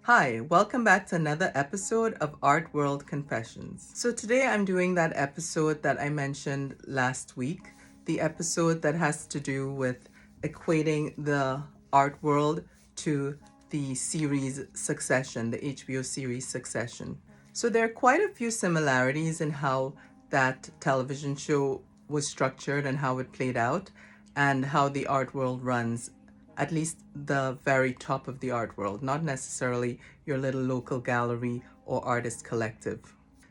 Hi, welcome back to another episode of Art World Confessions. So today I'm doing that episode that I mentioned last week, the episode that has to do with equating the art world to the series Succession, the HBO series Succession. So there are quite a few similarities in how that television show was structured and how it played out, and how the art world runs, at least the very top of the art world, not necessarily your little local gallery or artist collective.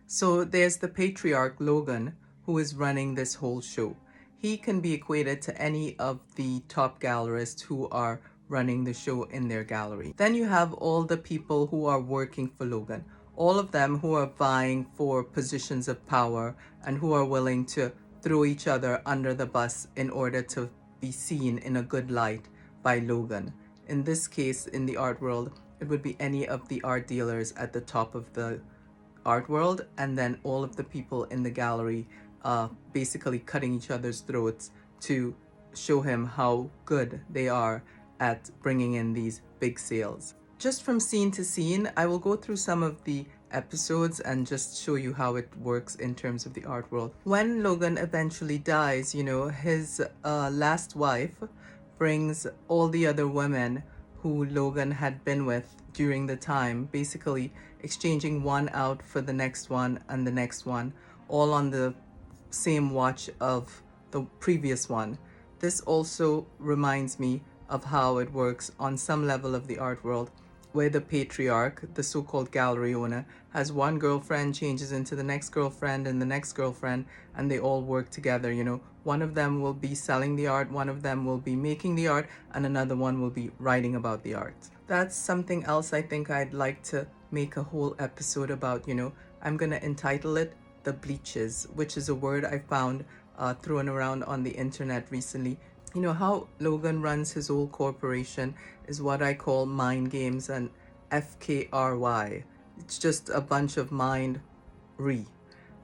So there's the patriarch Logan, who is running this whole show. He can be equated to any of the top gallerists who are running the show in their gallery. Then you have all the people who are working for Logan, all of them who are vying for positions of power and who are willing to throw each other under the bus in order to be seen in a good light by Logan. In this case, in the art world, it would be any of the art dealers at the top of the art world, and then all of the people in the gallery basically cutting each other's throats to show him how good they are at bringing in these big sales. Just from scene to scene, I will go through some of the episodes and just show you how it works in terms of the art world. When Logan eventually dies, his last wife brings all the other women who Logan had been with during the time, basically exchanging one out for the next one and the next one, all on the same watch of the previous one. This also reminds me of how it works on some level of the art world, where the patriarch, the so-called gallery owner, has one girlfriend, changes into the next girlfriend and the next girlfriend, and they all work together. One of them will be selling the art, one of them will be making the art, and another one will be writing about the art. That's something else I think I'd like to make a whole episode about. I'm gonna entitle it The Bleaches, which is a word I found thrown around on the internet recently. How Logan runs his whole corporation is what I call mind games and FKRY. It's just a bunch of mind re.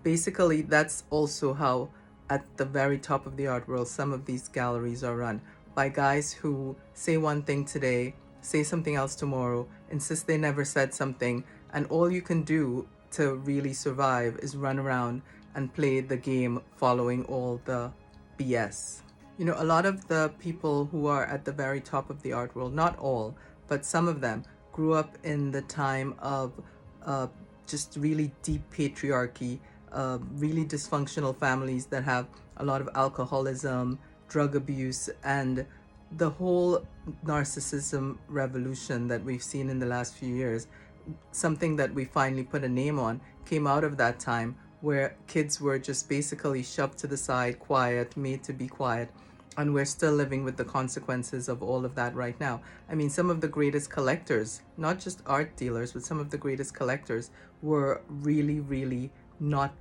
Basically, that's also how at the very top of the art world, some of these galleries are run by guys who say one thing today, say something else tomorrow, insist they never said something, and all you can do to really survive is run around and play the game following all the BS. A lot of the people who are at the very top of the art world, not all, but some of them, grew up in the time of just really deep patriarchy, really dysfunctional families that have a lot of alcoholism, drug abuse, and the whole narcissism revolution that we've seen in the last few years, something that we finally put a name on, came out of that time where kids were just basically shoved to the side, quiet, made to be quiet. And we're still living with the consequences of all of that right now. I mean, some of the greatest collectors, not just art dealers, but some of the greatest collectors were really, really not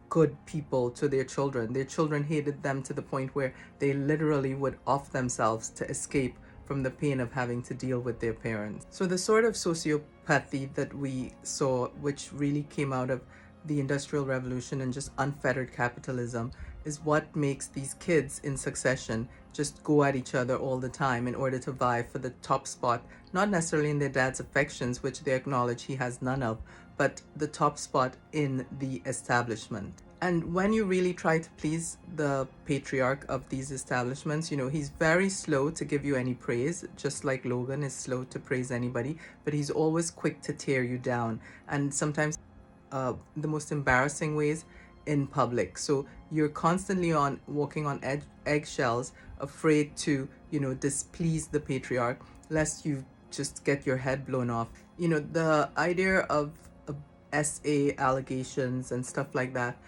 good people to their children. Their children hated them to the point where they literally would off themselves to escape from the pain of having to deal with their parents. So the sort of sociopathy that we saw, which really came out of the Industrial Revolution and just unfettered capitalism, is what makes these kids in succession just go at each other all the time in order to vie for the top spot, not necessarily in their dad's affections, which they acknowledge he has none of, but the top spot in the establishment. And when you really try to please the patriarch of these establishments, he's very slow to give you any praise, just like Logan is slow to praise anybody, but he's always quick to tear you down. And sometimes the most embarrassing ways in public. So you're constantly walking on eggshells, afraid to, displease the patriarch, lest you just get your head blown off. The idea of SA allegations and stuff like that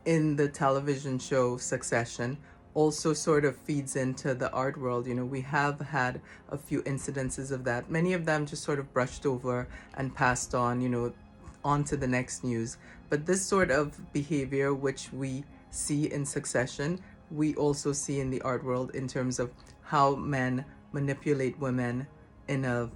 in the television show Succession also sort of feeds into the art world. We have had a few incidences of that. Many of them just sort of brushed over and passed on to the next news. But this sort of behavior, which we see in Succession, we also see in the art world in terms of how men manipulate women in a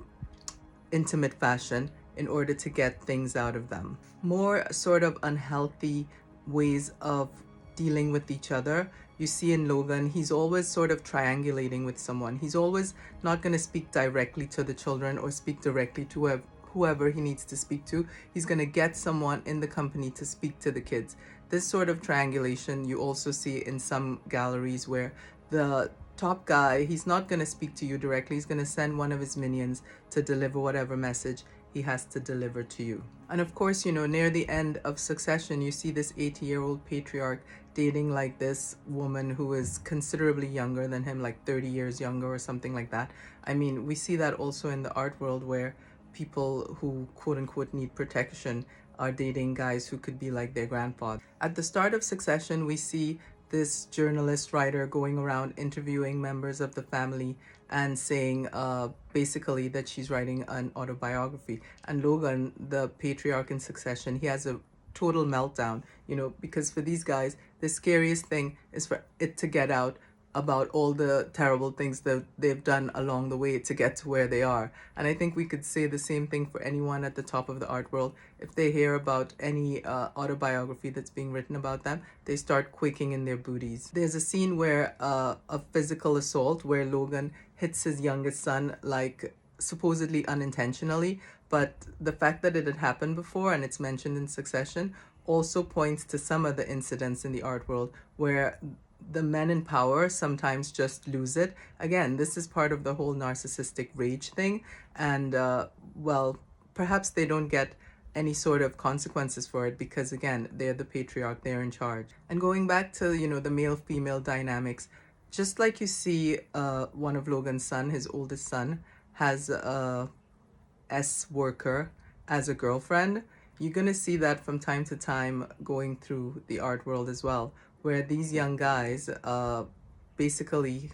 intimate fashion in order to get things out of them. More sort of unhealthy ways of dealing with each other. You see in Logan, he's always sort of triangulating with someone. He's always not going to speak directly to the children or speak directly to whoever he needs to speak to, he's going to get someone in the company to speak to the kids. This sort of triangulation you also see in some galleries where the top guy, he's not going to speak to you directly. He's going to send one of his minions to deliver whatever message he has to deliver to you. And of course, near the end of Succession, you see this 80-year-old patriarch dating like this woman who is considerably younger than him, like 30 years younger or something like that. I mean, we see that also in the art world where people who quote unquote need protection are dating guys who could be like their grandfather. At the start of Succession, we see this journalist writer going around interviewing members of the family and saying basically that she's writing an autobiography. And Logan, the patriarch in Succession, he has a total meltdown, because for these guys, the scariest thing is for it to get out about all the terrible things that they've done along the way to get to where they are. And I think we could say the same thing for anyone at the top of the art world. If they hear about any autobiography that's being written about them, they start quaking in their booties. There's a scene where a physical assault where Logan hits his youngest son, like supposedly unintentionally, but the fact that it had happened before and it's mentioned in Succession also points to some of the incidents in the art world where the men in power sometimes just lose it. Again, this is part of the whole narcissistic rage thing. And, well, perhaps they don't get any sort of consequences for it because, again, they're the patriarch, they're in charge. And going back to, the male-female dynamics, just like you see one of Logan's son, his oldest son, has a S worker as a girlfriend, you're going to see that from time to time going through the art world as well, where these young guys basically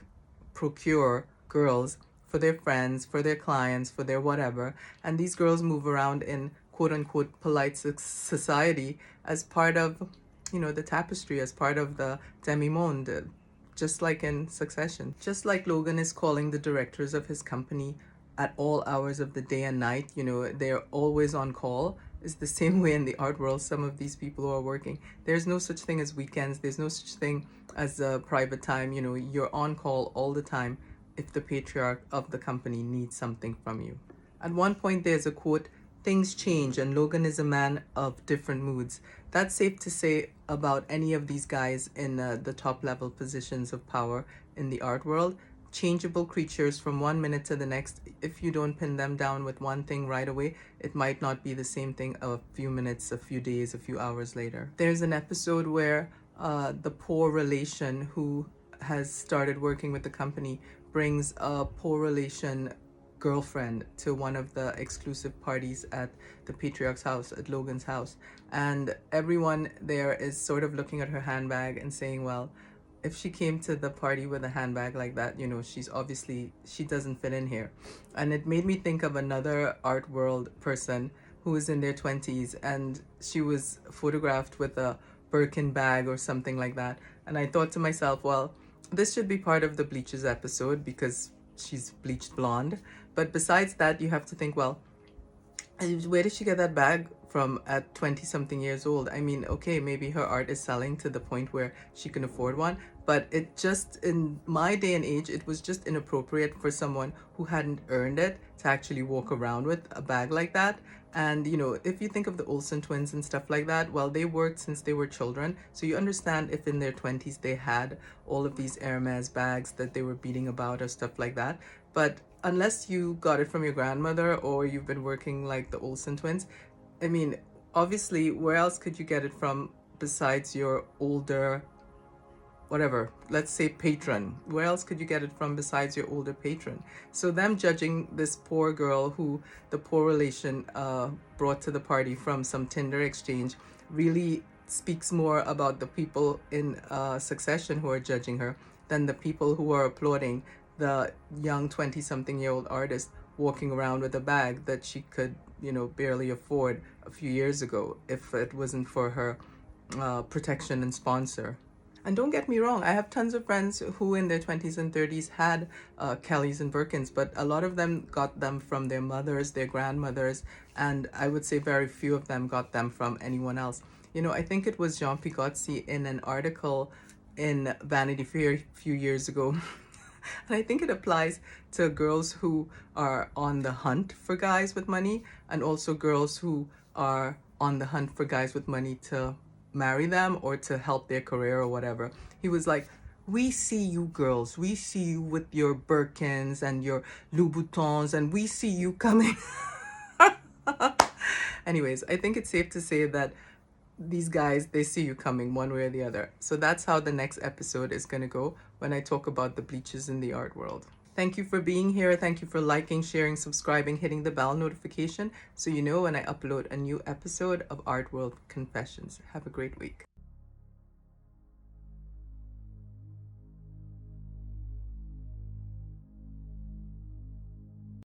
procure girls for their friends, for their clients, for their whatever. And these girls move around in quote-unquote polite society as part of, the tapestry, as part of the demi-monde, just like in Succession. Just like Logan is calling the directors of his company at all hours of the day and night, they're always on call. Is the same way in the art world. Some of these people who are working, there's no such thing as weekends. There's no such thing as a private time. You're on call all the time if the patriarch of the company needs something from you. At one point, there's a quote, "Things change and Logan is a man of different moods." That's safe to say about any of these guys in the top level positions of power in the art world. Changeable creatures from one minute to the next. If you don't pin them down with one thing right away, it might not be the same thing a few minutes, a few days, a few hours later. There's an episode where the poor relation who has started working with the company brings a poor relation girlfriend to one of the exclusive parties at the patriarch's house, at Logan's house. And everyone there is sort of looking at her handbag and saying, well, if she came to the party with a handbag like that, she doesn't fit in here. And it made me think of another art world person who was in their 20s and she was photographed with a Birkin bag or something like that. And I thought to myself, well, this should be part of the Bleaches episode because she's bleached blonde. But besides that, you have to think, well, where did she get that bag from at 20 something years old? I mean, okay, maybe her art is selling to the point where she can afford one, but it just, in my day and age, it was just inappropriate for someone who hadn't earned it to actually walk around with a bag like that. And, if you think of the Olsen twins and stuff like that, well, they worked since they were children. So you understand if in their 20s they had all of these Hermes bags that they were beating about or stuff like that. But unless you got it from your grandmother or you've been working like the Olsen twins, I mean, obviously, where else could you get it from besides your older, whatever, let's say patron? Where else could you get it from besides your older patron? So them judging this poor girl who the poor relation brought to the party from some Tinder exchange really speaks more about the people in Succession who are judging her than the people who are applauding the young 20-something-year-old artist walking around with a bag that she could, barely afford a few years ago if it wasn't for her protection and sponsor. And don't get me wrong, I have tons of friends who in their 20s and 30s had Kellys and Birkins, but a lot of them got them from their mothers, their grandmothers, and I would say very few of them got them from anyone else. I think it was Jean Picozzi in an article in Vanity Fair a few years ago And I think it applies to girls who are on the hunt for guys with money, and also girls who are on the hunt for guys with money to marry them or to help their career or whatever. He was like, we see you girls, we see you with your Birkins and your Louboutins, and we see you coming. Anyways, I think it's safe to say that these guys, they see you coming one way or the other. So that's how the next episode is going to go when I talk about the bleachers in the art world. Thank you for being here. Thank you for liking, sharing, subscribing, hitting the bell notification so you know when I upload a new episode of Art World Confessions. Have a great week.